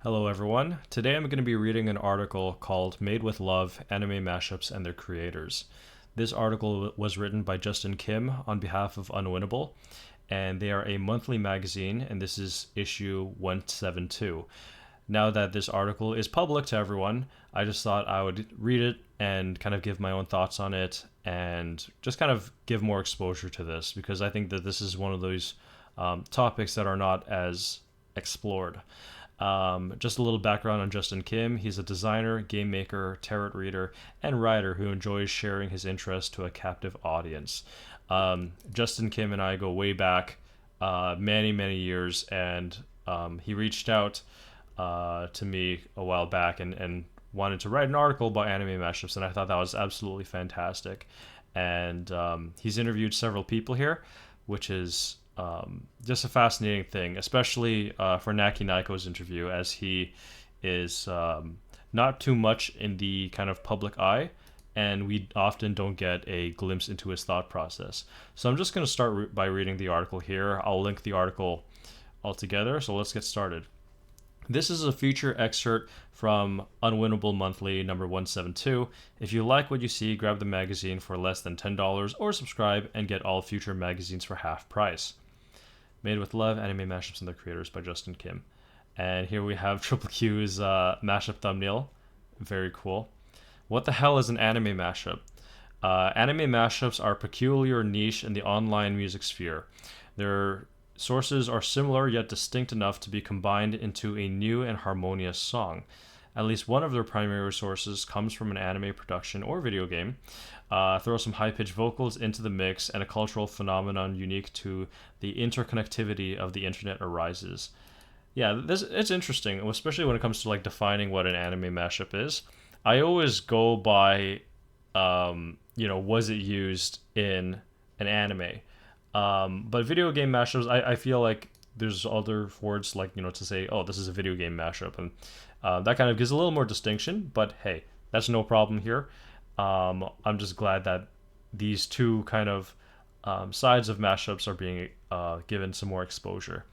Hello, everyone. Today I'm going to be reading an article called Made with Love Anime Mashups and Their Creators. This article was written by Justin Kim on behalf of Unwinnable, and they are a monthly magazine, and this is issue 172. Now that this article is public to everyone, I just thought I would read it and kind of give my own thoughts on it and just kind of give more exposure to this because I think that this is one of those topics that are not as explored. Just a little background on Justin Kim. He's a designer, game maker, tarot reader, and writer who enjoys sharing his interests to a captive audience. Justin Kim and I go way back many, many years, and he reached out to me a while back and wanted to write an article about anime mashups, and I thought that was absolutely fantastic. And he's interviewed several people here, which is just a fascinating thing, especially for nakinyko's interview, as he is not too much in the kind of public eye, and we often don't get a glimpse into his thought process. So I'm just going to start by reading the article here. I'll link the article altogether, so let's get started. This is a feature excerpt from Unwinnable Monthly number 172. If you like what you see, grab the magazine for less than $10 or subscribe and get all future magazines for half price. Made with Love, Anime Mashups and Their Creators by Justin Kim. And here we have Triple Q's mashup thumbnail. Very cool. What the hell is an anime mashup? Anime mashups are peculiar niche in the online music sphere. Their sources are similar yet distinct enough to be combined into a new and harmonious song. At least one of their primary sources comes from an anime production or video game. Throw some high-pitched vocals into the mix, and a cultural phenomenon unique to the interconnectivity of the internet arises. Yeah, it's interesting, especially when it comes to like defining what an anime mashup is. I always go by, was it used in an anime? But video game mashups, I feel like there's other words like, to say, oh, this is a video game mashup. And that kind of gives a little more distinction. But hey, that's no problem here. I'm just glad that these two kind of sides of mashups are being given some more exposure.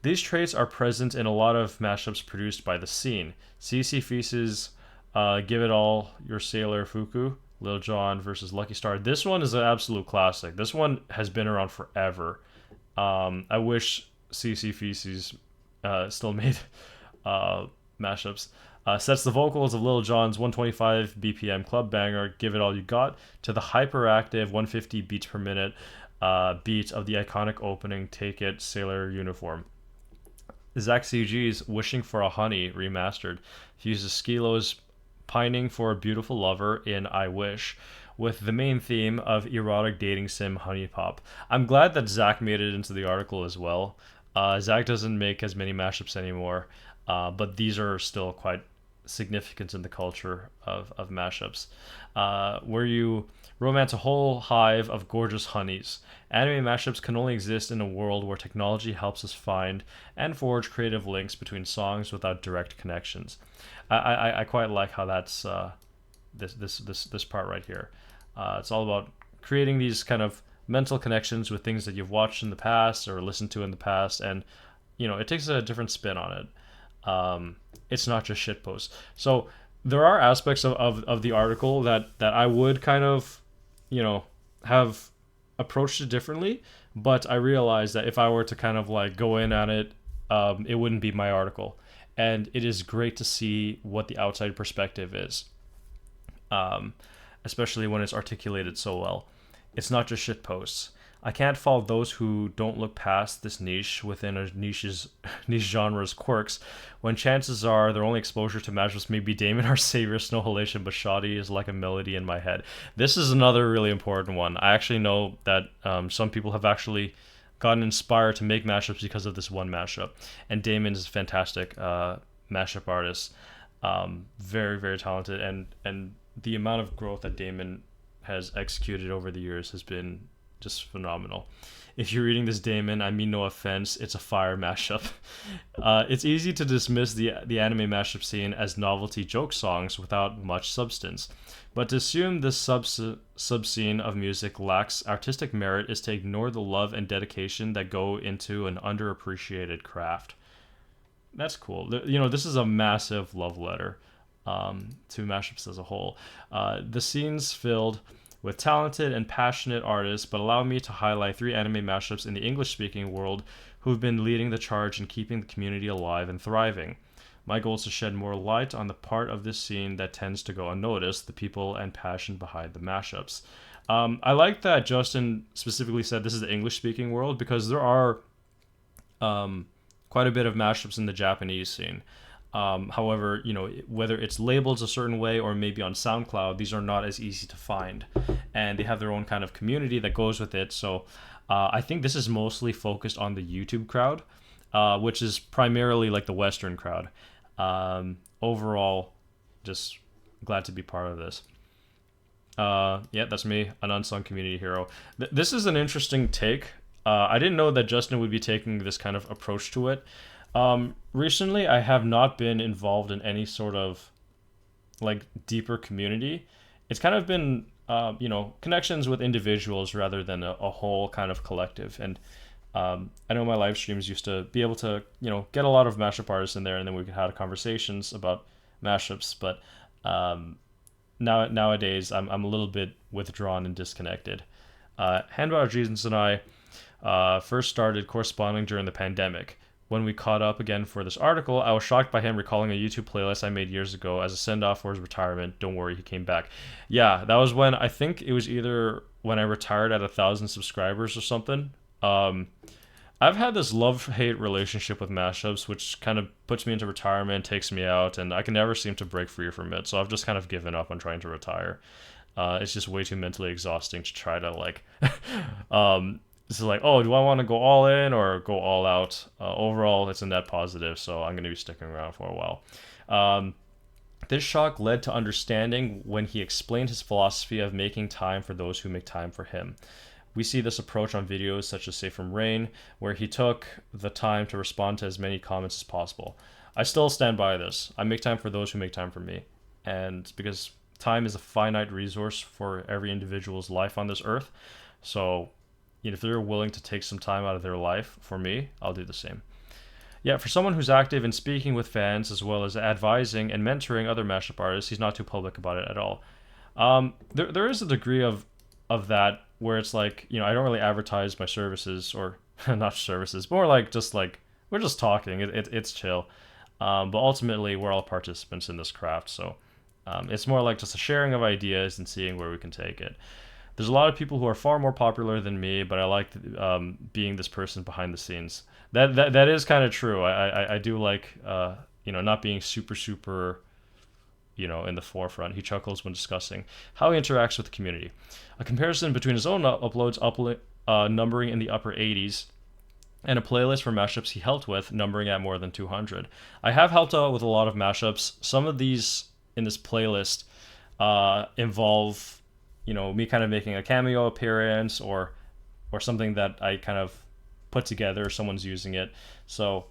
These traits are present in a lot of mashups produced by the scene. CC Feace's Give It All Your Sailor Fuku, Lil Jon versus Lucky Star. This one is an absolute classic. This one has been around forever. I wish CC Feces still made mashups. Sets the vocals of Lil Jon's 125 BPM club banger, Give It All You Got, to the hyperactive 150 beats per minute beat of the iconic opening Take It Sailor Uniform. Zach CG's Wishing for a Honey remastered uses Skilo's Pining for a Beautiful Lover in I Wish, with the main theme of erotic dating sim Honey Pop. I'm glad that Zach made it into the article as well. Zach doesn't make as many mashups anymore, but these are still quite significant in the culture of mashups. Where you romance a whole hive of gorgeous honeys. Anime mashups can only exist in a world where technology helps us find and forge creative links between songs without direct connections. I quite like how that's this part right here. It's all about creating these kind of mental connections with things that you've watched in the past or listened to in the past, and it takes a different spin on it. It's not just shitpost. So there are aspects of the article that I would kind of have approached it differently, but I realized that if I were to kind of like go in on it, it wouldn't be my article. And it is great to see what the outside perspective is, especially when it's articulated so well. It's not just shit posts. I can't fault those who don't look past this niche within a niche genre's quirks, when chances are their only exposure to mashups may be Damon Our Savior, Snow Halation, but Shoddy is like a melody in my head. This is another really important one. I actually know that some people have actually gotten inspired to make mashups because of this one mashup, and Damon is a fantastic mashup artist, very, very talented, and the amount of growth that Damon has executed over the years has been just phenomenal. If you're reading this, Damon, I mean no offense, it's a fire mashup. It's easy to dismiss the anime mashup scene as novelty joke songs without much substance, but to assume this sub-scene of music lacks artistic merit is to ignore the love and dedication that go into an underappreciated craft. That's cool. This is a massive love letter to mashups as a whole. The scene's filled with talented and passionate artists, but allow me to highlight three anime mashups in the English-speaking world who've been leading the charge in keeping the community alive and thriving. My goal is to shed more light on the part of this scene that tends to go unnoticed, the people and passion behind the mashups. I like that Justin specifically said this is the English-speaking world, because there are quite a bit of mashups in the Japanese scene. However, whether it's labeled a certain way or maybe on SoundCloud, these are not as easy to find, and they have their own kind of community that goes with it. So I think this is mostly focused on the YouTube crowd, which is primarily like the Western crowd. Overall, just glad to be part of this. Yeah, that's me, an unsung community hero. This is an interesting take. I didn't know that Justin would be taking this kind of approach to it. Recently, I have not been involved in any sort of like deeper community. It's kind of been, connections with individuals rather than a whole kind of collective. And I know my live streams used to be able to, get a lot of mashup artists in there, and then we could have conversations about mashups. But nowadays, I'm a little bit withdrawn and disconnected. Hanwha Rodriguez and I first started corresponding during the pandemic. When we caught up again for this article, I was shocked by him recalling a YouTube playlist I made years ago as a send-off for his retirement. Don't worry, he came back. Yeah, that was when, I think it was either when I retired at 1,000 subscribers or something. I've had this love-hate relationship with mashups, which kind of puts me into retirement, takes me out, and I can never seem to break free from it. So I've just kind of given up on trying to retire. It's just way too mentally exhausting to try to this is like, oh, do I want to go all in or go all out? Overall, it's a net positive, so I'm going to be sticking around for a while. This shock led to understanding when he explained his philosophy of making time for those who make time for him. We see this approach on videos such as Say From Rain, where he took the time to respond to as many comments as possible. I still stand by this. I make time for those who make time for me. And because time is a finite resource for every individual's life on this earth, so if they're willing to take some time out of their life for me, I'll do the same. Yeah, for someone who's active in speaking with fans as well as advising and mentoring other mashup artists, he's not too public about it at all. There is a degree of that where it's like, I don't really advertise my services, or not services, more like just like we're just talking. It's chill. But ultimately, we're all participants in this craft, so it's more like just a sharing of ideas and seeing where we can take it. There's a lot of people who are far more popular than me, but I like being this person behind the scenes. That is kind of true. I do like not being super in the forefront. He chuckles when discussing how he interacts with the community. A comparison between his own uploads numbering in the upper 80s and a playlist for mashups he helped with numbering at more than 200. I have helped out with a lot of mashups. Some of these in this playlist involve me kind of making a cameo appearance or something that I kind of put together, someone's using it. So,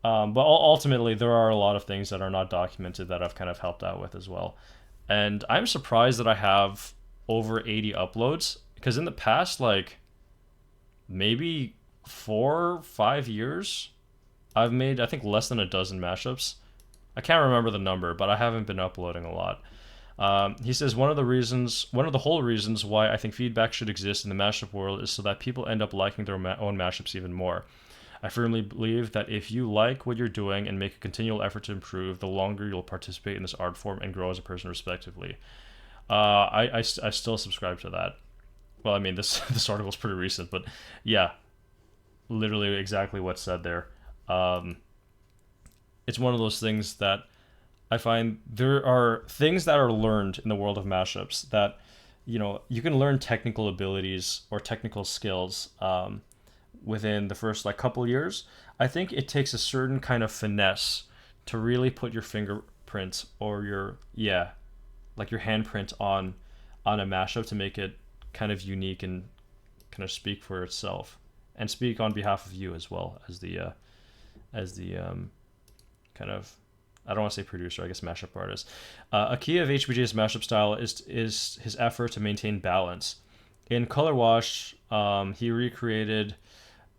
but ultimately there are a lot of things that are not documented that I've kind of helped out with as well. And I'm surprised that I have over 80 uploads, because in the past, like maybe 4-5 years, I've made, I think, less than a dozen mashups. I can't remember the number, but I haven't been uploading a lot. He says one of the whole reasons why I think feedback should exist in the mashup world is so that people end up liking their own mashups even more. I firmly believe that if you like what you're doing and make a continual effort to improve, the longer you'll participate in this art form and grow as a person respectively. I still subscribe to that. Well, I mean, this article is pretty recent, but yeah, literally exactly what's said there. It's one of those things that I find there are things that are learned in the world of mashups that, you can learn technical abilities or technical skills within the first couple years. I think it takes a certain kind of finesse to really put your fingerprint or your handprint on a mashup to make it kind of unique and kind of speak for itself and speak on behalf of you as well as the kind of, I don't want to say producer, I guess mashup artist. A key of HBJ's mashup style is his effort to maintain balance. In Color Wash, he recreated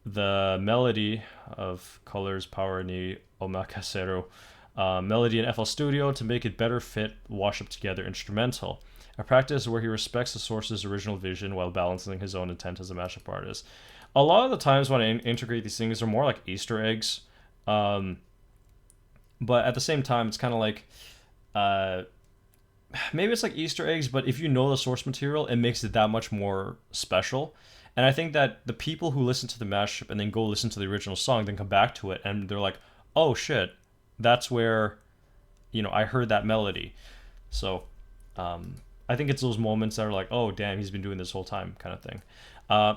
the melody of Color's Power Ni omakasero melody in FL Studio to make it better fit wash up together instrumental. A practice where he respects the source's original vision while balancing his own intent as a mashup artist. A lot of the times when I integrate these things, they're more like Easter eggs. Um, but at the same time, it's kind of like uh, maybe it's like Easter eggs, but if you know the source material, it makes it that much more special. And I think that the people who listen to the mashup and then go listen to the original song, then come back to it, and they're like, "Oh shit, that's where, I heard that melody." So, I think it's those moments that are like, "Oh damn, he's been doing this whole time," kind of thing.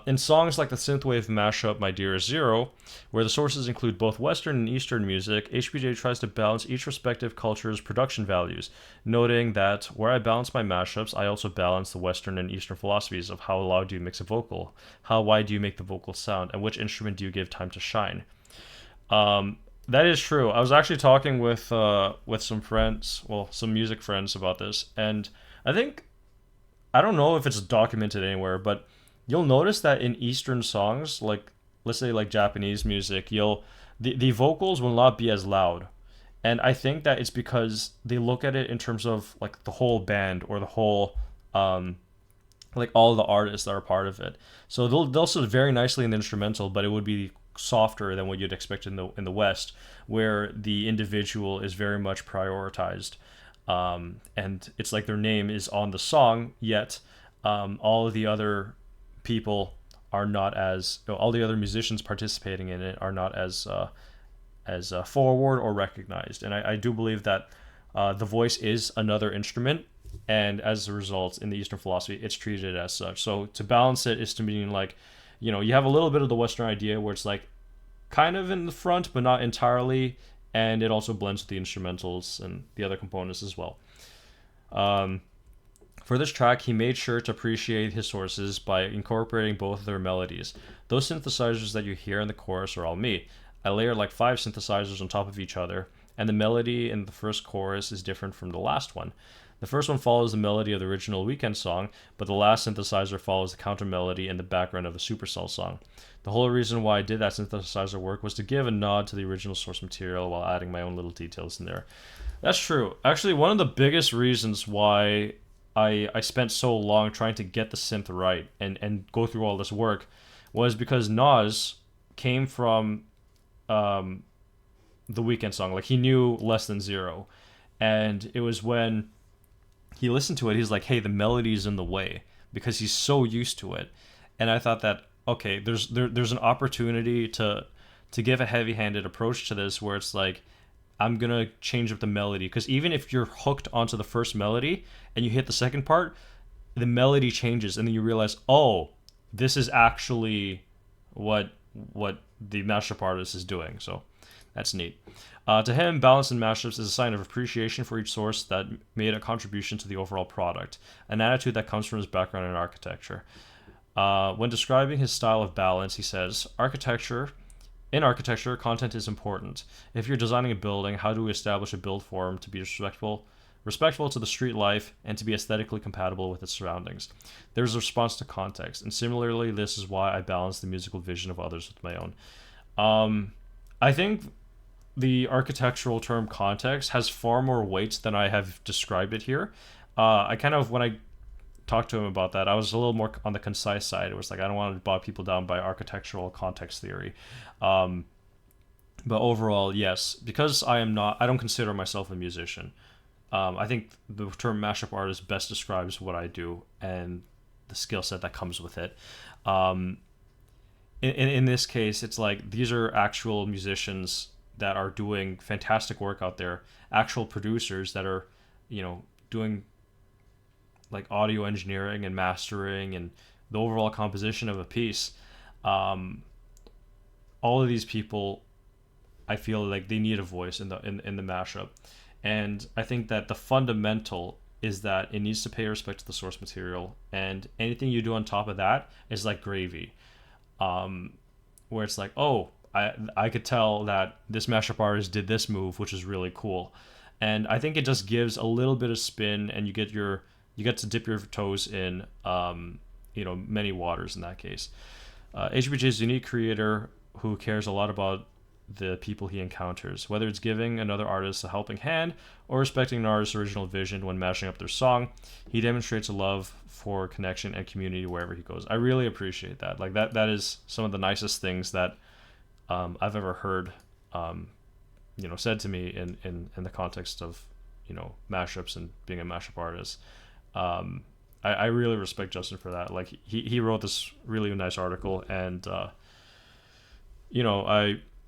In songs like the synthwave mashup "My Dear Is Zero," where the sources include both Western and Eastern music, HBJ tries to balance each respective culture's production values, noting that where I balance my mashups, I also balance the Western and Eastern philosophies of how loud do you mix a vocal, how wide do you make the vocal sound, and which instrument do you give time to shine. That is true. I was actually talking with some friends, well, some music friends about this, and I think I don't know if it's documented anywhere, but you'll notice that in Eastern songs, like let's say like Japanese music, the vocals will not be as loud. And I think that it's because they look at it in terms of like the whole band or the whole like all the artists that are part of it. So they'll sit very nicely in the instrumental, but it would be softer than what you'd expect in the West, where the individual is very much prioritized. And it's like their name is on the song, yet all of the other people are not as all the other musicians participating in it are not as forward or recognized. And I do believe that the voice is another instrument, and as a result, in the Eastern philosophy, it's treated as such. So to balance it is to mean like, you have a little bit of the Western idea where it's like kind of in the front, but not entirely, and it also blends with the instrumentals and the other components as well. For this track, he made sure to appreciate his sources by incorporating both of their melodies. Those synthesizers that you hear in the chorus are all me. I layered like 5 synthesizers on top of each other, and the melody in the first chorus is different from the last one. The first one follows the melody of the original Weekend song, but the last synthesizer follows the counter melody in the background of the Supercell song. The whole reason why I did that synthesizer work was to give a nod to the original source material while adding my own little details in there. That's true. Actually, one of the biggest reasons why I spent so long trying to get the synth right and go through all this work was because Nas came from the Weekend song. Like, he knew Less Than Zero. And it was when he listened to it, he's like, hey, the melody's in the way, because he's so used to it. And I thought that, okay, there's an opportunity to give a heavy-handed approach to this where it's like, I'm going to change up the melody. Because even if you're hooked onto the first melody and you hit the second part, the melody changes, and then you realize, oh, this is actually what the mashup artist is doing. So that's neat. To him, balance in mashups is a sign of appreciation for each source that made a contribution to the overall product, an attitude that comes from his background in architecture. When describing his style of balance, he says, in architecture, content is important. If you're designing a building, how do we establish a build form to be respectful to the street life and to be aesthetically compatible with its surroundings? There's a response to context, and similarly, this is why I balance the musical vision of others with my own. I think the architectural term context has far more weight than I have described it here. I kind of, when I talked to him about that, I was a little more on the concise side. It was like, I don't want to bog people down by architectural context theory. But overall, yes, because I don't consider myself a musician. I think the term mashup artist best describes what I do and the skill set that comes with it. In this case, it's like these are actual musicians that are doing fantastic work out there, actual producers that are, doing like audio engineering and mastering and the overall composition of a piece. All of these people, I feel like they need a voice in the mashup, and I think that the fundamental is that it needs to pay respect to the source material, and anything you do on top of that is like gravy. Where it's like, oh, I could tell that this mashup artist did this move, which is really cool, and I think it just gives a little bit of spin, and you get to dip your toes in, many waters in that case. HBJ is a unique creator who cares a lot about the people he encounters, whether it's giving another artist a helping hand or respecting an artist's original vision when mashing up their song. He demonstrates a love for connection and community wherever he goes. I really appreciate that. Like that is some of the nicest things that I've ever heard, said to me in the context of, mashups and being a mashup artist. I really respect Justin for that. Like he wrote this really nice article, and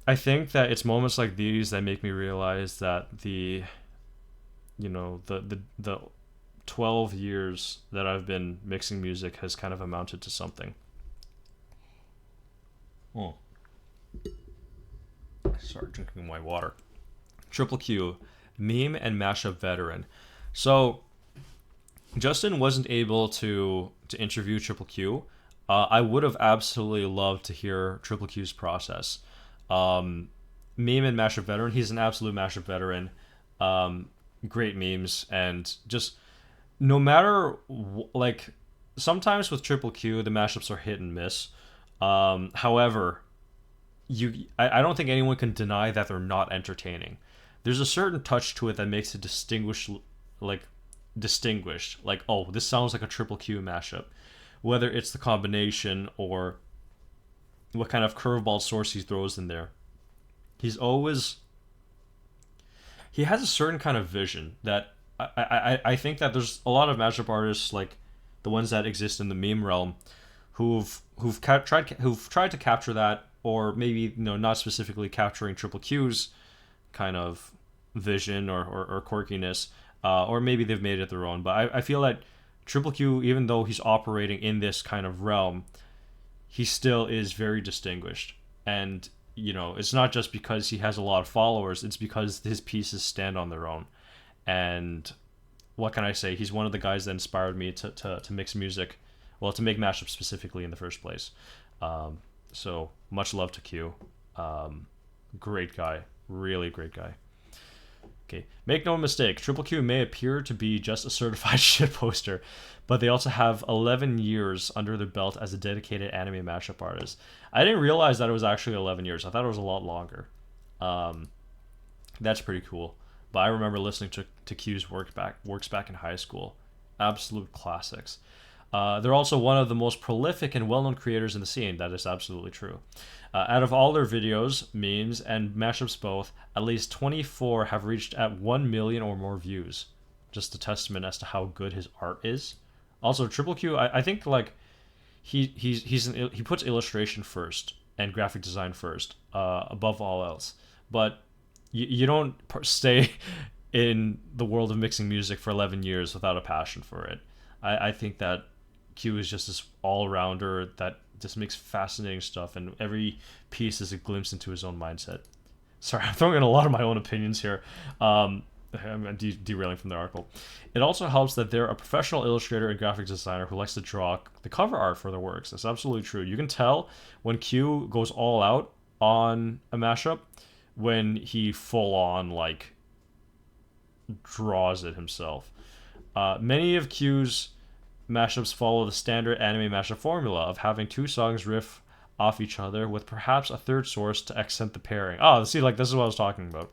I think that it's moments like these that make me realize that the 12 years that I've been mixing music has kind of amounted to something. Oh. Sorry, drinking my water. Triple Q, meme and mashup veteran. So Justin wasn't able to interview Triple Q. I would have absolutely loved to hear Triple Q's process. Meme and mashup veteran. He's an absolute mashup veteran. Great memes, and just no matter like sometimes with Triple Q the mashups are hit and miss. However, I don't think anyone can deny that they're not entertaining. There's a certain touch to it that makes it distinguished. Like, oh, this sounds like a Triple Q mashup, whether it's the combination or what kind of curveball source he throws in there. He has a certain kind of vision that I think that there's a lot of mashup artists, like the ones that exist in the meme realm, who've tried to capture that, or maybe not specifically capturing Triple Q's kind of vision or quirkiness, or maybe they've made it their own. But I feel that Triple Q, even though he's operating in this kind of realm, he still is very distinguished. And it's not just because he has a lot of followers, it's because his pieces stand on their own. And what can I say? He's one of the guys that inspired me to mix music, well, to make mashups specifically in the first place. So much love to Q. Great guy, really great guy. Okay, make no mistake, Triple Q may appear to be just a certified shitposter, but they also have 11 years under their belt as a dedicated anime mashup artist. I didn't realize that it was actually 11 years. I thought it was a lot longer. That's pretty cool. But I remember listening to Q's works back in high school. Absolute classics. They're also one of the most prolific and well-known creators in the scene. That is absolutely true. Out of all their videos, memes, and mashups both, at least 24 have reached at 1 million or more views. Just a testament as to how good his art is. Also, Triple Q, I think like he puts illustration first and graphic design first, above all else. But you don't stay in the world of mixing music for 11 years without a passion for it. I think that Q is just this all-rounder that just makes fascinating stuff, and every piece is a glimpse into his own mindset. Sorry, I'm throwing in a lot of my own opinions here. I'm derailing from the article. It also helps that they're a professional illustrator and graphic designer who likes to draw the cover art for their works. That's absolutely true. You can tell when Q goes all out on a mashup when he full-on, like, draws it himself. Many of Q's mashups follow the standard anime mashup formula of having two songs riff off each other with perhaps a third source to accent the pairing. Oh, see, like, this is what I was talking about.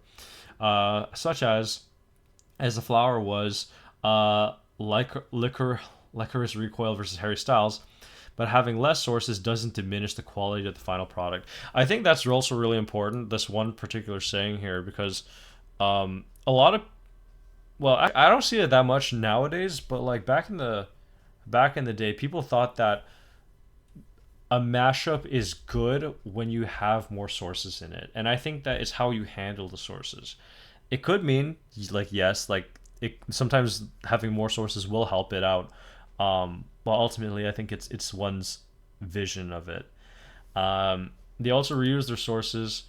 Such as the flower was Licorice Recoil versus Harry Styles, but having less sources doesn't diminish the quality of the final product. I think that's also really important, this one particular saying here, because a lot of, well, I don't see it that much nowadays, but like back in the day, people thought that a mashup is good when you have more sources in it. And I think that it's how you handle the sources. It could mean, like, yes, like, sometimes having more sources will help it out. But ultimately, I think it's one's vision of it. They also reuse their sources,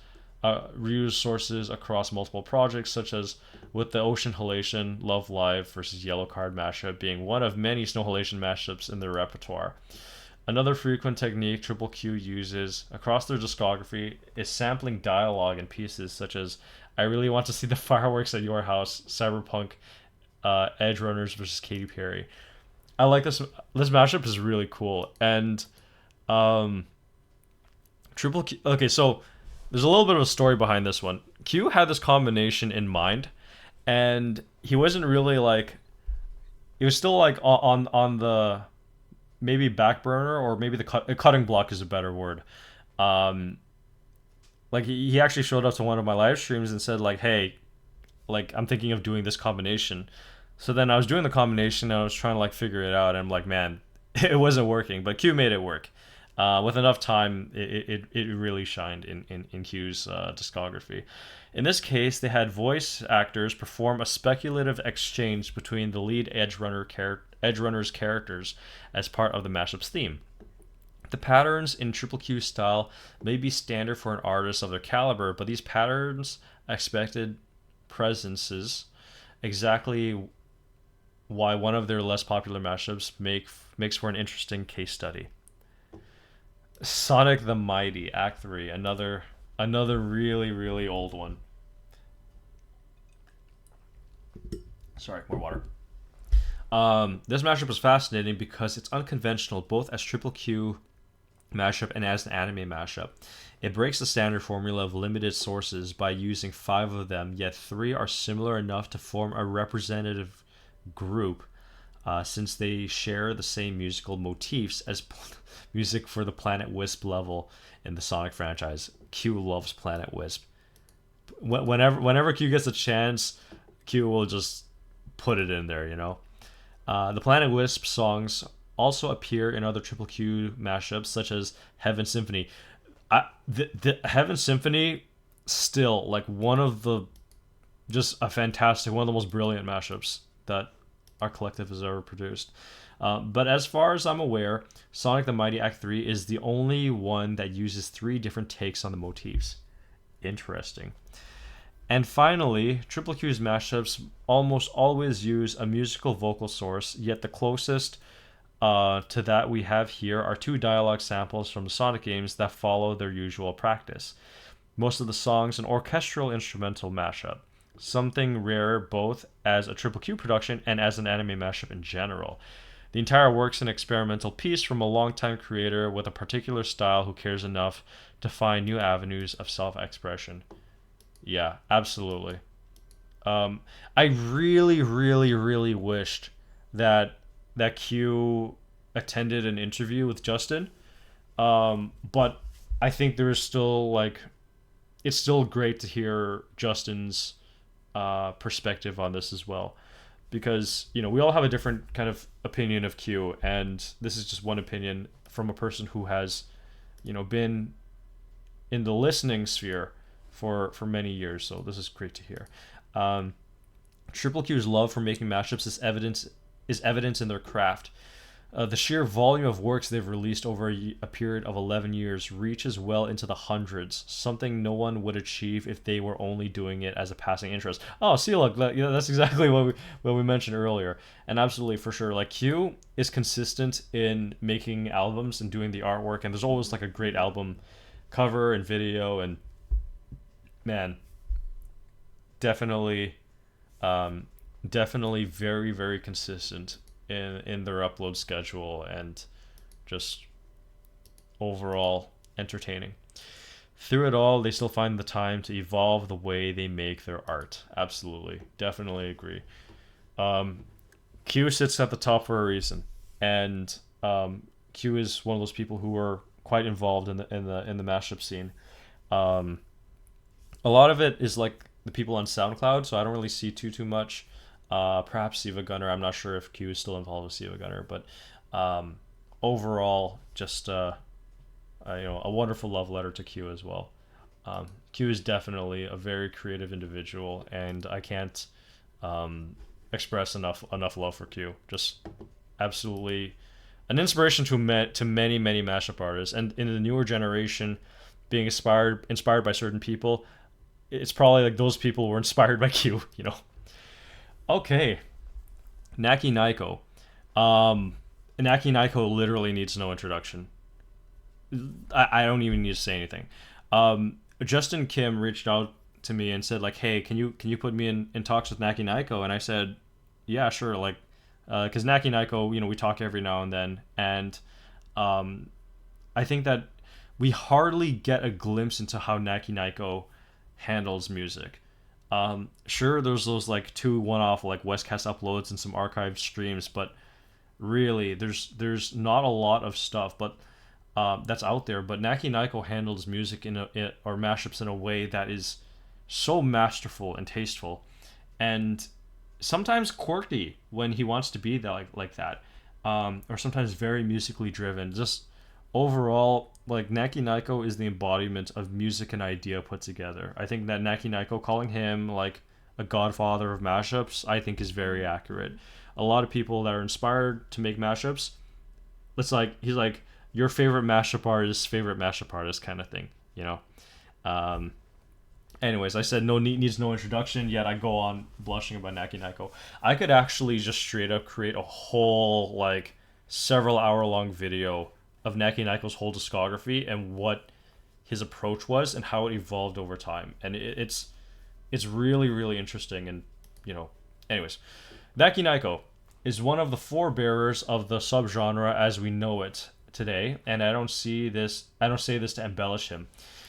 across multiple projects, such as with the Ocean Halation Love Live versus Yellow Card mashup being one of many Snow Halation mashups in their repertoire. Another frequent technique Triple Q uses across their discography is sampling dialogue in pieces such as I Really Want to See the Fireworks at Your House, Cyberpunk, Edge Runners versus Katy Perry. I like this. This mashup is really cool. And Triple Q... Okay, so there's a little bit of a story behind this one. Q had this combination in mind, and he wasn't really like, he was still like on the maybe back burner, or maybe the cutting block is a better word. Um, like he actually showed up to one of my live streams and said like, hey, like I'm thinking of doing this combination. So then I was doing the combination and I was trying to like figure it out, and I'm like, man, it wasn't working. But Q made it work. With enough time, it really shined in Q's discography. In this case, they had voice actors perform a speculative exchange between the lead Edge Runner's characters as part of the Mashups theme. The patterns in Triple Q style may be standard for an artist of their caliber, but these patterns expected presences exactly why one of their less popular mashups makes for an interesting case study. Sonic the Mighty, Act 3, another really old one. Sorry, more water. This mashup is fascinating because it's unconventional both as Triple Q mashup and as an anime mashup. It breaks the standard formula of limited sources by using 5 of them, yet 3 are similar enough to form a representative group, since they share the same musical motifs as music for the Planet Wisp level in the Sonic franchise. Q loves Planet Wisp. Whenever Q gets a chance, Q will just put it in there, you know? The Planet Wisp songs also appear in other Triple Q mashups, such as Heaven Symphony. The Heaven Symphony, still like one of the, just a fantastic, one of the most brilliant mashups that our collective has ever produced. But as far as I'm aware, Sonic the Mighty Act 3 is the only one that uses 3 different takes on the motifs. Interesting. And finally, Triple Q's mashups almost always use a musical vocal source, yet the closest to that we have here are 2 dialogue samples from the Sonic games that follow their usual practice. Most of the songs an orchestral instrumental mashup, something rare both as a Triple Q production and as an anime mashup in general. The entire work's an experimental piece from a longtime creator with a particular style who cares enough to find new avenues of self-expression. Yeah, absolutely. I really wished that Q attended an interview with Justin. But I think there's still like, it's still great to hear Justin's perspective on this as well, because we all have a different kind of opinion of Q, and this is just one opinion from a person who has been in the listening sphere for many years. So this is great to hear. Triple Q's love for making mashups is evidence in their craft. The sheer volume of works they've released over a period of 11 years reaches well into the hundreds, something no one would achieve if they were only doing it as a passing interest. Oh, see, look, that's exactly what we mentioned earlier. And absolutely, for sure, like Q is consistent in making albums and doing the artwork, and there's always like a great album cover and video, and man, definitely definitely very consistent in their upload schedule, and just overall entertaining. Through it all, they still find the time to evolve the way they make their art. Absolutely, definitely agree. Q sits at the top for a reason, and Q is one of those people who are quite involved in the mashup scene. A lot of it is like the people on SoundCloud, so I don't really see too much. Perhaps Siva Gunner. I'm not sure if Q is still involved with Siva Gunner, but overall, just a wonderful love letter to Q as well. Q is definitely a very creative individual, and I can't express enough love for Q. Just absolutely an inspiration to many mashup artists, and in the newer generation, being inspired by certain people. It's probably like those people were inspired by Q. Okay, nakinyko. Nakinyko literally needs no introduction. I don't even need to say anything. Justin Kim reached out to me and said like, hey, can you put me in talks with nakinyko? And I said, yeah, sure. Like, because nakinyko, we talk every now and then, and I think that we hardly get a glimpse into how nakinyko handles music. Sure, there's those like two one-off like Westcast uploads and some archived streams, but really, there's not a lot of stuff, but that's out there. But nakinyko handles music or mashups in a way that is so masterful and tasteful, and sometimes quirky when he wants to be that like that, or sometimes very musically driven. Just overall, like nakinyko is the embodiment of music and idea put together. I think that nakinyko, calling him like a godfather of mashups, I think is very accurate. A lot of people that are inspired to make mashups, it's like he's like your favorite mashup artist kind of thing, you know. Um, Anyways, I said no needs no introduction, yet I go on blushing about nakinyko. I could actually just straight up create a whole like several hour long video of nakinyko's whole discography and what his approach was and how it evolved over time, and it's really really interesting. And you know, anyways, nakinyko is one of the forebearers of the subgenre as we know it today, and I don't say this to embellish him.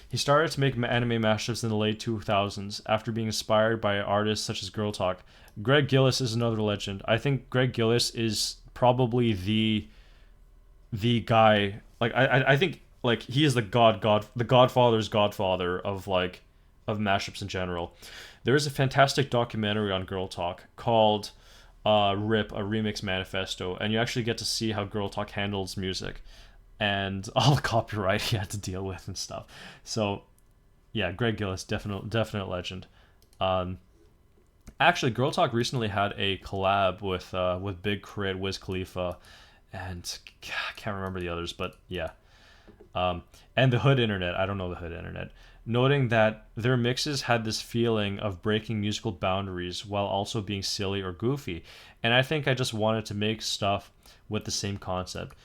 He started to make anime mashups in the late 2000s after being inspired by artists such as Girl Talk. Greg Gillis is another legend. I think Greg Gillis is probably the guy. Like I think like he is the Godfather's godfather of mashups in general. There is a fantastic documentary on Girl Talk called RIP, a Remix Manifesto, and you actually get to see how Girl Talk handles music and all the copyright he had to deal with and stuff. So, yeah, Greg Gillis, definite legend. Actually, Girl Talk recently had a collab with Big Crit, Wiz Khalifa, and I can't remember the others, but yeah. And the Hood Internet. I don't know the Hood Internet. Noting that their mixes had this feeling of breaking musical boundaries while also being silly or goofy. And I think I just wanted to make stuff with the same concept.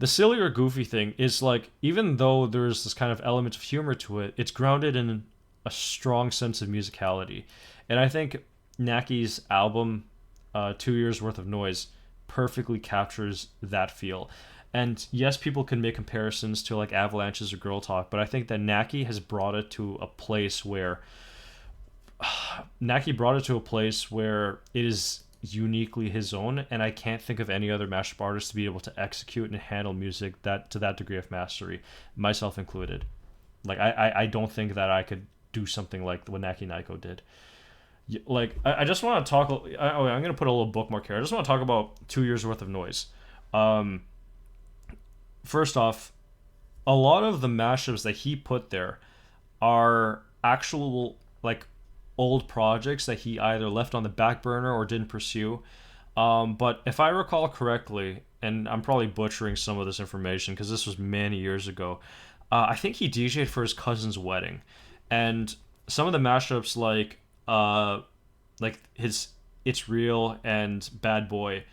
The silly or goofy thing is like, even though there's this kind of element of humor to it, it's grounded in a strong sense of musicality. And I think Naki's album, 2 years worth of noise, perfectly captures that feel. And yes, people can make comparisons to like Avalanches or Girl Talk, but I think that Naki has brought it to a place where it is uniquely his own, and I can't think of any other mashup artist to be able to execute and handle music that to that degree of mastery, myself included. Like I don't think that I could do something like what nakinyko did. Like I just want to talk. I'm gonna put a little bookmark here. I just want to talk about 2 years worth of noise. First off, a lot of the mashups that he put there are actual like old projects that he either left on the back burner or didn't pursue. But if I recall correctly, and I'm probably butchering some of this information because this was many years ago, I think he DJ'd for his cousin's wedding, and some of the mashups like his It's Real and Bad Boy.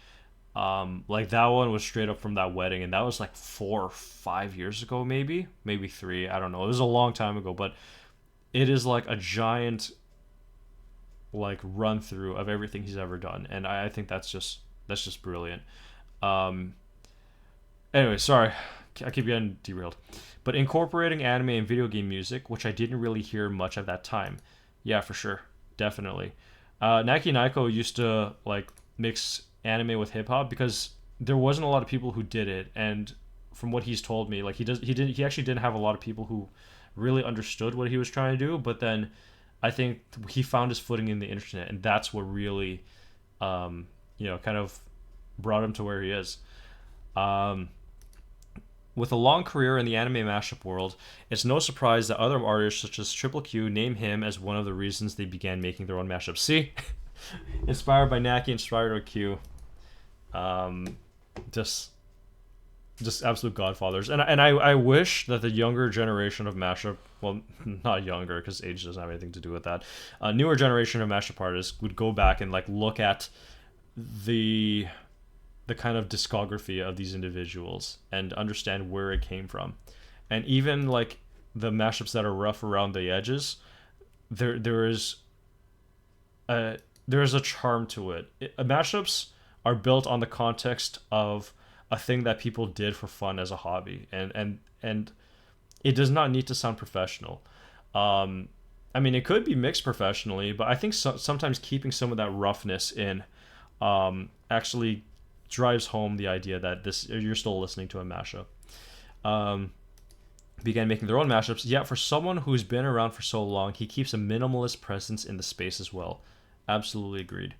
Like that one was straight up from that wedding, and that was like 4 or 5 years ago, maybe 3. I don't know. It was a long time ago, but it is like a giant like run through of everything he's ever done, and I think that's just brilliant. Anyway, sorry, I keep getting derailed. But incorporating anime and video game music, which I didn't really hear much at that time. Yeah, for sure, definitely. nakinyko used to like mix anime with hip hop because there wasn't a lot of people who did it, and from what he's told me, like he actually didn't have a lot of people who really understood what he was trying to do. But then I think he found his footing in the internet, and that's what really kind of brought him to where he is. With a long career in the anime mashup world, it's no surprise that other artists such as Triple Q name him as one of the reasons they began making their own mashups. See? Inspired by Naki, inspired by Q. Just absolute godfathers. And I wish that the younger generation of mashup, well, not younger because age doesn't have anything to do with that, newer generation of mashup artists would go back and like look at the kind of discography of these individuals and understand where it came from. And even like the mashups that are rough around the edges, there is a charm to it. Mashups are built on the context of a thing that people did for fun as a hobby, and it does not need to sound professional. Um, I mean, it could be mixed professionally, but I think sometimes keeping some of that roughness in actually drives home the idea that this you're still listening to a mashup. Um, Began making their own mashups. Yet for someone who's been around for so long, he keeps a minimalist presence in the space as well. Absolutely agreed.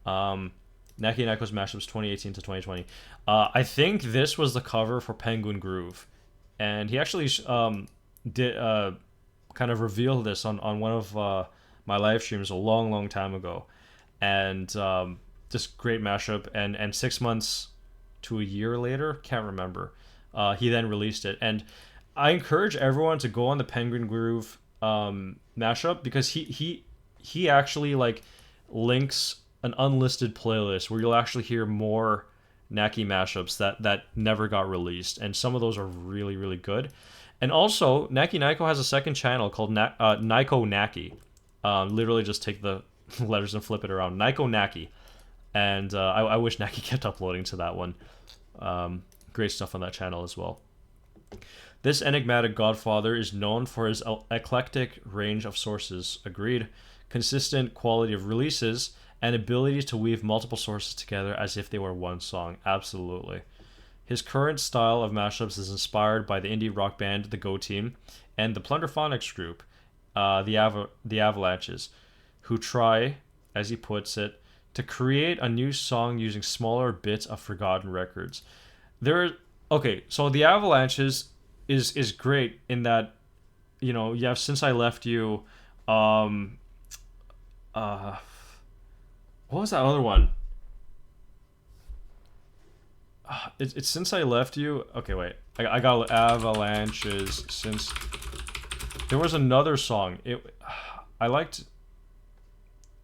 Nakinyko's mashups 2018 to 2020. I think this was the cover for Penguin Groove, and he actually did kind of revealed this on one of my live streams a long time ago, and just great mashup. And 6 months to a year later, can't remember, he then released it. And I encourage everyone to go on the Penguin Groove mashup, because he actually like links an unlisted playlist where you'll actually hear more Naki mashups that never got released, and some of those are really good. And also, nakinyko has a second channel called Nyko Naki. Literally just take the letters and flip it around. Nyko Naki. And I wish Naki kept uploading to that one. Great stuff on that channel as well. This enigmatic godfather is known for his eclectic range of sources, agreed, consistent quality of releases, and ability to weave multiple sources together as if they were one song. Absolutely. His current style of mashups is inspired by the indie rock band The Go Team and the Plunderphonics group, the Avalanches, who try, as he puts it, to create a new song using smaller bits of forgotten records. Okay, so the Avalanches is great in that, you know, you have Since I Left You, what was that other one? It's Since I Left You. Okay, wait. I got Avalanches since. There was another song. I liked.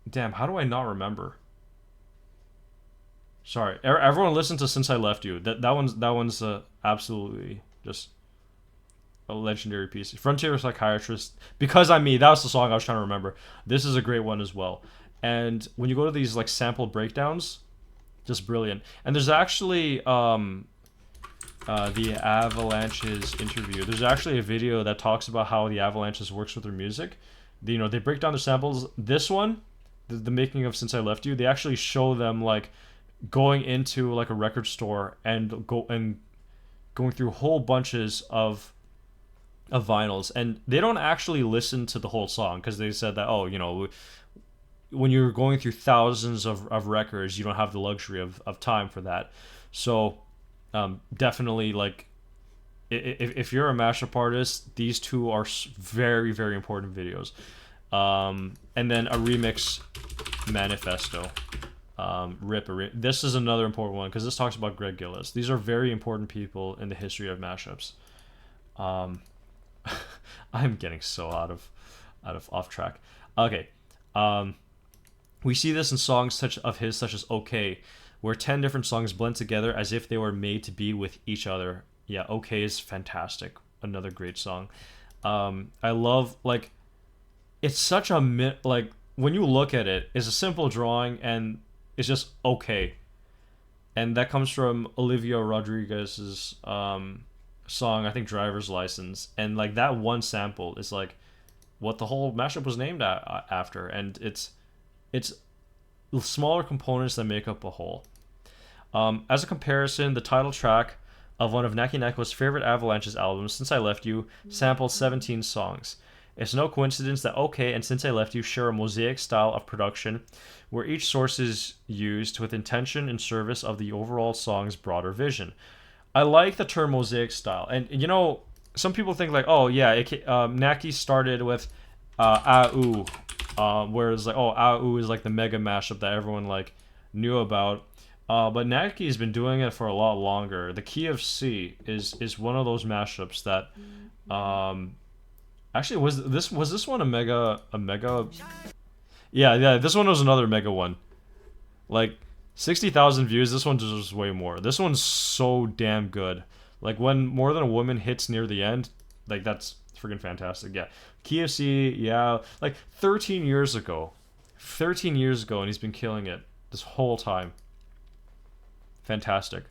Damn, how do I not remember? Sorry, everyone listen to Since I Left You. That one's absolutely just a legendary piece. Frontier Psychiatrist. Because I'm Me. That was the song I was trying to remember. This is a great one as well. And when you go to these like sample breakdowns, just brilliant. And there's actually the Avalanches interview. There's actually a video that talks about how the Avalanches works with their music. They break down their samples. This one, the making of Since I Left You, they actually show them like going into like a record store and going through whole bunches of vinyls, and they don't actually listen to the whole song, because they said that, oh, when you're going through thousands of records, you don't have the luxury of time for that. So definitely, like, if you're a mashup artist, these two are very important videos. And then a remix manifesto. This is another important one, because this talks about Greg Gillis. These are very important people in the history of mashups. I'm getting so out of off track. Okay. We see this in songs such as OK, where 10 different songs blend together as if they were made to be with each other. Yeah, OK is fantastic. Another great song. I love, like, it's such a like, when you look at it, it's a simple drawing and it's just OK. And that comes from Olivia Rodriguez's song, I think, Driver's License. And like that one sample is like what the whole mashup was named after. And it's smaller components that make up a whole. As a comparison, the title track of one of nakinyko's favorite Avalanches albums, Since I Left You, samples 17 songs. It's no coincidence that OK and Since I Left You share a mosaic style of production where each source is used with intention in service of the overall song's broader vision. I like the term mosaic style. And, some people think like, oh, yeah, Naki started with AU, whereas like, oh, AU is like the mega mashup that everyone like knew about. But Naki's been doing it for a lot longer. The Key of C is one of those mashups that actually was this one a mega yeah, this one was another mega one. Like 60,000 views, this one deserves way more. This one's so damn good. Like when More Than a Woman hits near the end, like that's freaking fantastic. Yeah. Key of C, yeah, like 13 years ago, and he's been killing it this whole time. Fantastic.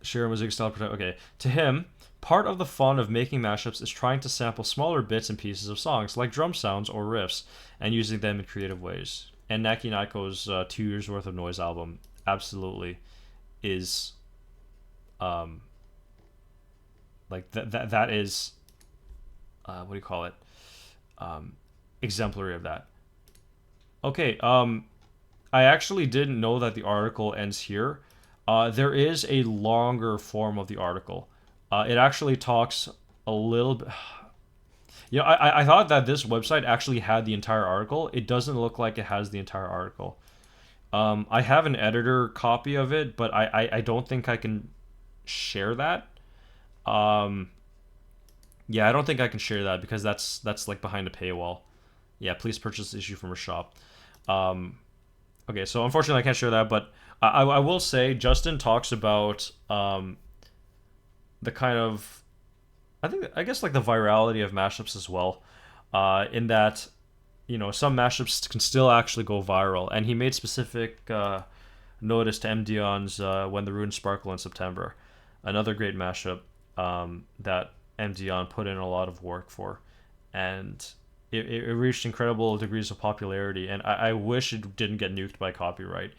Share music style. Okay. To him, part of the fun of making mashups is trying to sample smaller bits and pieces of songs, like drum sounds or riffs, and using them in creative ways. And Nakinyko's 2 years worth of noise album absolutely is um like that is what do you call it, um exemplary of that. Okay, I actually didn't know that the article ends here. There is a longer form of the article. It actually talks a little bit. You know, I thought that this website actually had the entire article. It doesn't look like it has the entire article. I have an editor copy of it, but I don't think I can share that. Um, yeah, I don't think I can share that because that's like behind a paywall. Yeah, please purchase the issue from our shop. Um, okay, so unfortunately I can't share that, but I will say Justin talks about the kind of, I guess like the virality of mashups as well, in that some mashups can still actually go viral, and he made specific notice to MDion's When the Runes Sparkle in September, another great mashup that MDion put in a lot of work for, and it reached incredible degrees of popularity, and I wish it didn't get nuked by copyright,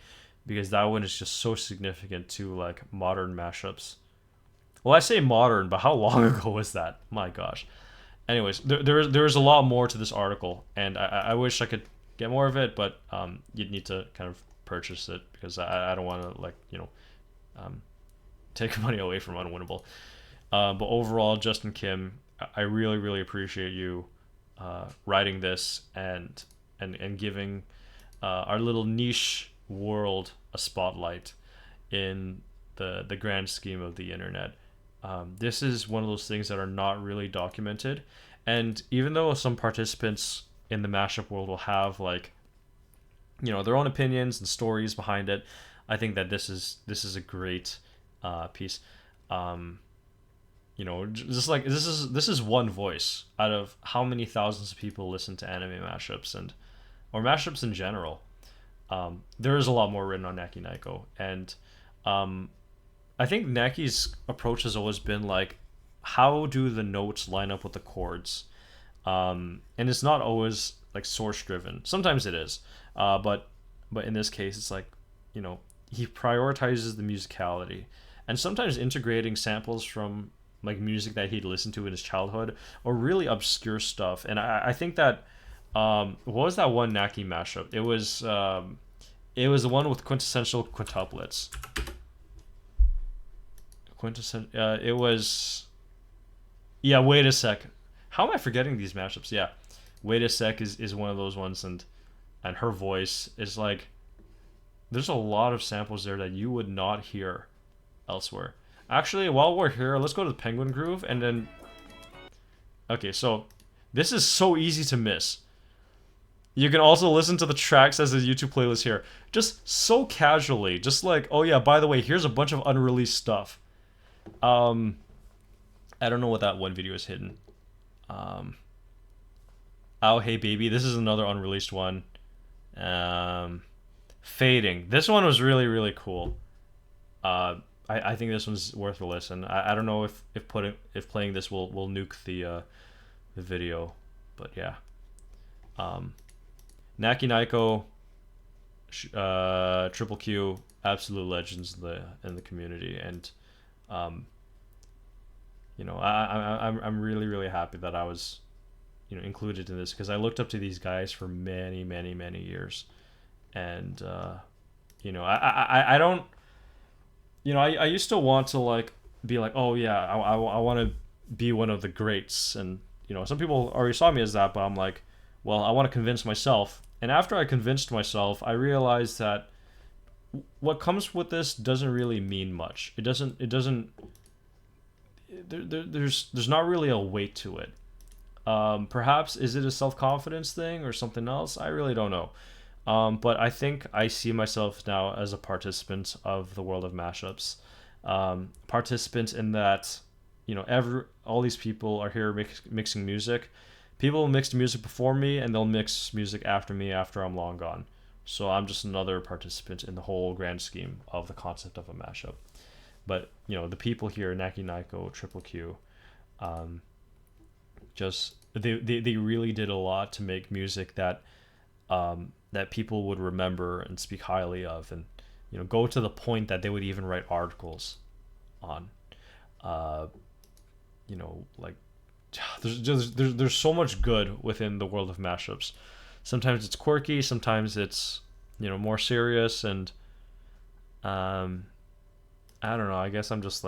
because that one is just so significant to like modern mashups. Well, I say modern, but how long ago was that? My gosh. Anyways, there's a lot more to this article, and I wish I could get more of it, but you'd need to kind of purchase it because I don't want to like um, take money away from Unwinnable. But overall, Justin Kim, I really really appreciate you writing this and giving our little niche world a spotlight in the grand scheme of the internet. This is one of those things that are not really documented, and even though some participants in the mashup world will have like their own opinions and stories behind it, I think that this is a great piece. Um, just like this is one voice out of how many thousands of people listen to anime mashups and or mashups in general. There is a lot more written on nakinyko, and um, I think Naki's approach has always been like, how do the notes line up with the chords? And it's not always like source driven. Sometimes it is, but in this case, it's like you know he prioritizes the musicality, and sometimes integrating samples from like music that he'd listened to in his childhood or really obscure stuff. And I think that what was that one Naki mashup? It was the one with quintessential quintuplets. It was, yeah. Wait a sec. How am I forgetting these mashups? Yeah, wait a sec is one of those ones, and her voice is like, there's a lot of samples there that you would not hear elsewhere. Actually, while we're here, let's go to the Penguin Groove and then. Okay, so this is so easy to miss. You can also listen to the tracks as a YouTube playlist here, just so casually, just like, oh yeah, by the way, here's a bunch of unreleased stuff. Um, I don't know what that one video is hidden. Um, oh hey baby, this is another unreleased one. Fading. This one was really really cool. I think this one's worth a listen. I don't know if playing this will nuke the video, but yeah. Um, Nakinyko, Triple Q, absolute legends in the community, and um, I'm really really happy that I was included in this because I looked up to these guys for many many many years, and I don't I used to want to like be like, oh yeah, I want to be one of the greats, and some people already saw me as that, but I'm like, well, I want to convince myself. And after I convinced myself, I realized that what comes with this doesn't really mean much. There's not really a weight to it. Perhaps is it a self-confidence thing or something else? I really don't know. But I think I see myself now as a participant of the world of mashups. Participant in that, all these people are here mixing music. People mixed music before me, and they'll mix music after me after I'm long gone. So I'm just another participant in the whole grand scheme of the concept of a mashup. But the people here, Nakinyko, Triple Q, just they really did a lot to make music that people would remember and speak highly of, and go to the point that they would even write articles on. Uh, like there's so much good within the world of mashups. Sometimes it's quirky, sometimes it's more serious, and um, I don't know. I guess I'm just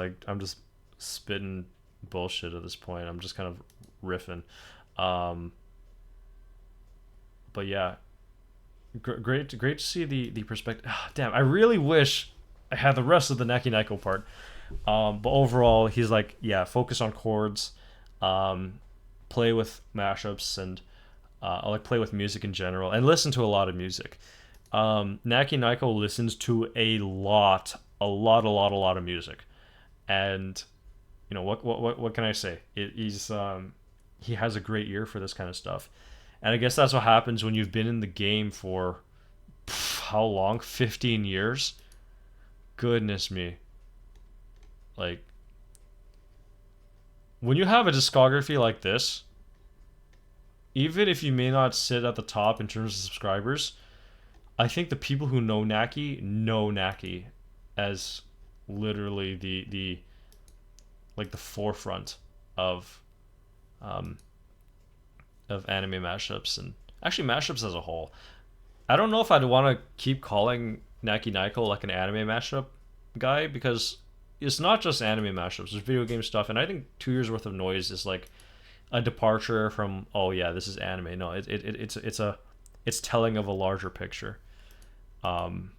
spitting bullshit at this point. I'm just kind of riffing. Um, but yeah, great to see the perspective. Damn, I really wish I had the rest of the Naki Naiko part. But overall, he's like, yeah, focus on chords, um, play with mashups, and like play with music in general, and listen to a lot of music. Naki Naiko listens to a lot of music, and what can I say? He has a great ear for this kind of stuff, and I guess that's what happens when you've been in the game for how long? 15 years. Goodness me. Like, when you have a discography like this, even if you may not sit at the top in terms of subscribers, I think the people who know Naki as literally the like the forefront of um of anime mashups, and actually mashups as a whole. I don't know if I'd want to keep calling Naki Naiko like an anime mashup guy, because it's not just anime mashups. There's video game stuff, and I think 2 years worth of noise is like a departure from, oh yeah, this is anime. No, it's telling of a larger picture. Um,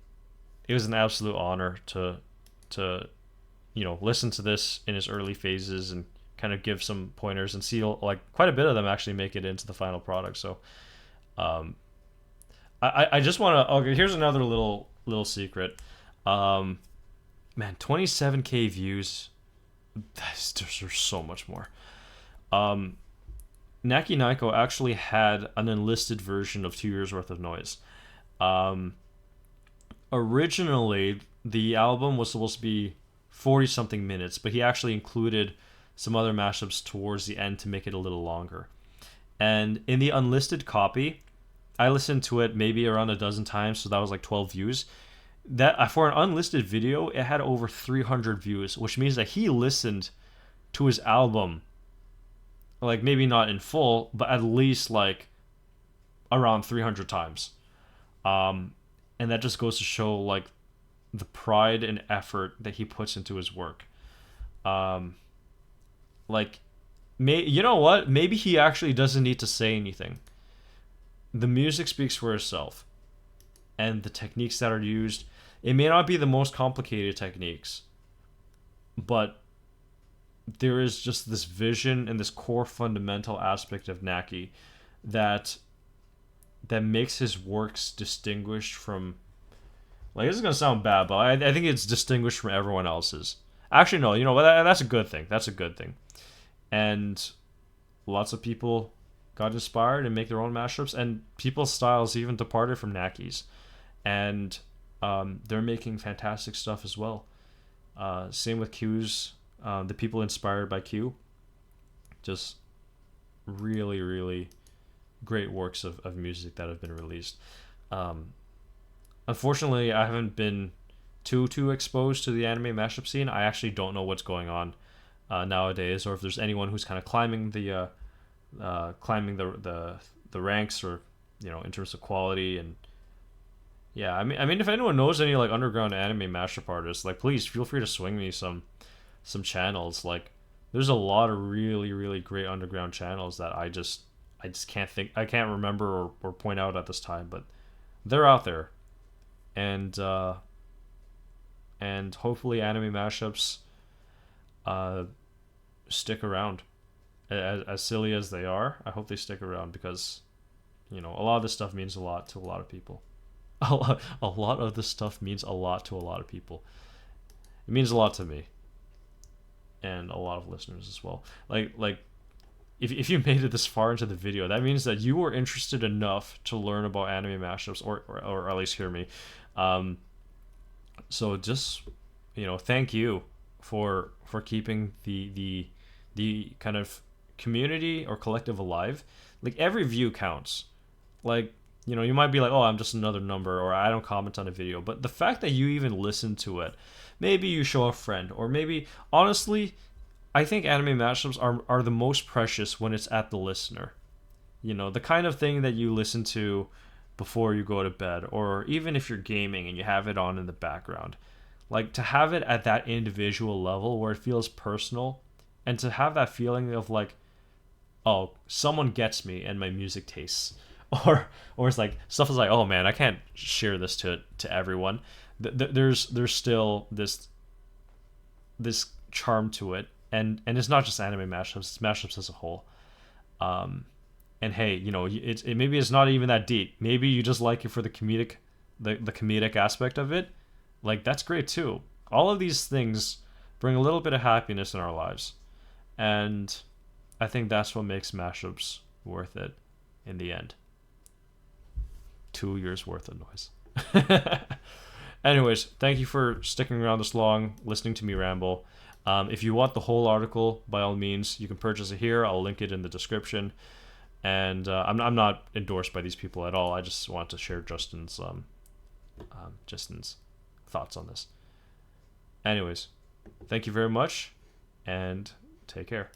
it was an absolute honor to listen to this in its early phases and kind of give some pointers, and see like quite a bit of them actually make it into the final product. So um, I just want to, okay, here's another little secret. Um, Man, 27K views. There's so much more. Um, Naki Naiko actually had an enlisted version of 2 years worth of noise. Um, Originally, the album was supposed to be 40 something minutes, but he actually included some other mashups towards the end to make it a little longer. And in the unlisted copy, I listened to it maybe around a dozen times, so that was like 12 views. That for an unlisted video, it had over 300 views, which means that he listened to his album, like maybe not in full, but at least like around 300 times. Um, and that just goes to show like the pride and effort that he puts into his work. Um, like, you know what? Maybe he actually doesn't need to say anything. The music speaks for itself, and the techniques that are used. It may not be the most complicated techniques, but there is just this vision and this core fundamental aspect of Naki that makes his works distinguished from, like, this is gonna sound bad, but I think it's distinguished from everyone else's. Actually, no, that's a good thing. That's a good thing. And lots of people got inspired and make their own mashups, and people's styles even departed from Naki's, and they're making fantastic stuff as well. Same with Q's. The people inspired by Q, just really, really great works of music that have been released. Um, Unfortunately, I haven't been too exposed to the anime mashup scene. I actually don't know what's going on nowadays, or if there's anyone who's kind of climbing the ranks, or in terms of quality. And yeah, I mean, if anyone knows any like underground anime mashup artists, like, please feel free to swing me some channels. Like, there's a lot of really, really great underground channels that I just I can't remember or point out at this time, but they're out there. And hopefully anime mashups stick around. As silly as they are, I hope they stick around, because a lot of this stuff means a lot to a lot of people. A lot of this stuff means a lot to a lot of people. It means a lot to me, and a lot of listeners as well. Like if you made it this far into the video, that means that you were interested enough to learn about anime mashups, or at least hear me. So just thank you. for keeping the kind of community or collective alive. Like every view counts. Like, you know, you might be like, oh, I'm just another number, or I don't comment on a video, but the fact that you even listen to it, maybe you show a friend, or maybe honestly, I think anime mashups are the most precious when it's at the listener. You know, the kind of thing that you listen to before you go to bed, or even if you're gaming and you have it on in the background. Like to have it at that individual level where it feels personal, and to have that feeling of like, oh, someone gets me and my music tastes. Or it's like stuff is like, oh man, I can't share this to everyone. There's still this charm to it, and it's not just anime mashups, it's mashups as a whole. And hey, you know, maybe it's not even that deep. Maybe you just like it for the comedic aspect of it. Like that's great too. All of these things bring a little bit of happiness in our lives, and I think that's what makes mashups worth it in the end. 2 years worth of noise. Anyways, thank you for sticking around this long, listening to me ramble. If you want the whole article, by all means, you can purchase it here. I'll link it in the description. And I'm not endorsed by these people at all. I just want to share Justin's thoughts on this. Anyways, thank you very much, and take care.